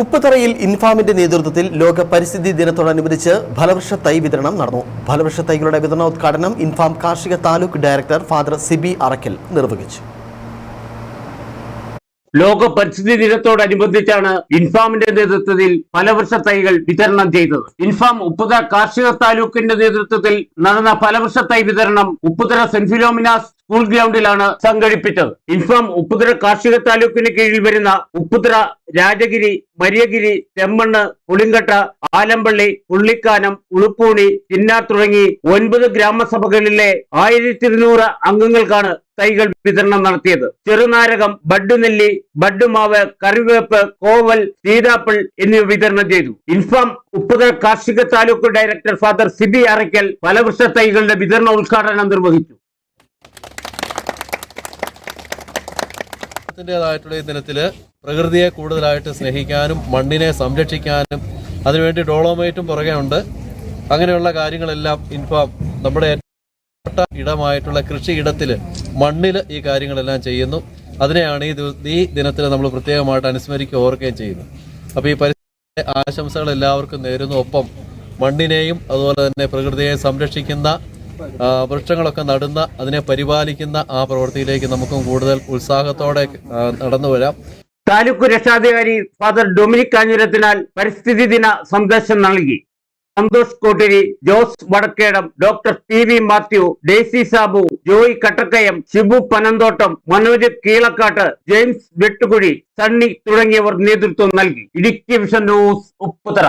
ഉപ്പുതറയിൽ ഇൻഫാമിന്റെ നേതൃത്വത്തിൽ ലോക പരിസ്ഥിതി ദിനത്തോടനുബന്ധിച്ച് ഫലവൃക്ഷ തൈ വിതരണം നടന്നു. ഫലവൃക്ഷ തൈകളുടെ വിതരണോദ്ഘാടനം ഇൻഫാം കാർഷിക താലൂക്ക് ഡയറക്ടർ ഫാദർ സിബി അറക്കൽ നിർവഹിച്ചു. ലോക പരിസ്ഥിതി ദിനത്തോടനുബന്ധിച്ചാണ് ഇൻഫാമിന്റെ നേതൃത്വത്തിൽ ഫലവൃക്ഷ തൈകൾ വിതരണം ചെയ്തത്. ഇൻഫാം ഉപ്പുതറ കാർഷിക താലൂക്കിന്റെ നേതൃത്വത്തിൽ നടന്ന ഫലവൃക്ഷ തൈ വിതരണം ഉപ്പുതറ സെന്റ് ഫിലോമിനാസ് സ്കൂൾ ഗ്രൗണ്ടിലാണ് സംഘടിപ്പിച്ചത്. ഇൻഫാം ഉപ്പുതറ കാർഷിക താലൂക്കിന് കീഴിൽ വരുന്ന ഉപ്പുതറ, രാജഗിരി, മരിയഗിരി, ചെമ്മണ്ണ്, പുളിങ്കട്ട, ആലമ്പള്ളി, പുള്ളിക്കാനം, ഉളുപ്പൂണി, ചിന്നാർ തുടങ്ങി 9 ഗ്രാമസഭകളിലെ 1200 അംഗങ്ങൾക്കാണ് തൈകൾ വിതരണം നടത്തിയത്. ചെറുനാരകം, ബഡ് നെല്ലി, ബഡ് മാവ്, കറിവേപ്പ്, കോവൽ, സീതാപ്പിൾ എന്നിവ വിതരണം ചെയ്തു. ഇൻഫാം ഉപ്പുതറ കാർഷിക താലൂക്ക് ഡയറക്ടർ ഫാദർ സിബി അറക്കൽ ഫലവൃക്ഷ തൈകളുടെ വിതരണ ഉദ്ഘാടനം നിർവഹിച്ചു. ായിട്ടുള്ള ഈ ദിനത്തിൽ പ്രകൃതിയെ കൂടുതലായിട്ട് സ്നേഹിക്കാനും മണ്ണിനെ സംരക്ഷിക്കാനും അതിനുവേണ്ടി ഡോളോമൈറ്റും പുറകെ ഉണ്ട്. അങ്ങനെയുള്ള കാര്യങ്ങളെല്ലാം ഇൻഫാം നമ്മുടെ ഇടമായിട്ടുള്ള കൃഷിയിടത്തിൽ മണ്ണിൽ ഈ കാര്യങ്ങളെല്ലാം ചെയ്യുന്നു. അതിനെയാണ് ഈ ദിനത്തിൽ നമ്മൾ പ്രത്യേകമായിട്ട് അനുസ്മരിക്കുക ഓർക്കുകയും ചെയ്യുന്നു. അപ്പോൾ ഈ പരിസ്ഥിതി ആശംസകൾ എല്ലാവർക്കും നേരുന്നു. ഒപ്പം മണ്ണിനെയും അതുപോലെ തന്നെ പ്രകൃതിയെ സംരക്ഷിക്കുന്ന വൃക്ഷങ്ങളൊക്കെ നടുന്ന അതിനെ പരിപാലിക്കുന്ന ആ പ്രവൃത്തിയിലേക്ക് നമുക്കും കൂടുതൽ ഉത്സാഹത്തോടെ നടന്നു വരാം. താലൂക്ക് രക്ഷാധികാരി ഫാദർ ഡൊമിനിക് കാഞ്ഞിരത്തിനാൽ പരിസ്ഥിതി ദിന സന്ദേശം നൽകി. സന്തോഷ് കോട്ടിരി, ജോസ് വടക്കേടം, ഡോക്ടർ TV മാത്യു, ഡേസി സാബു, ജോയ് കട്ടക്കയം, ഷിബു പനന്തോട്ടം, മനോജ് കീളക്കാട്ട്, ജെയിംസ് വെട്ടുകുഴി, സണ്ണി തുടങ്ങിയവർ നേതൃത്വം നൽകി. Idukki vision news, Upputhara.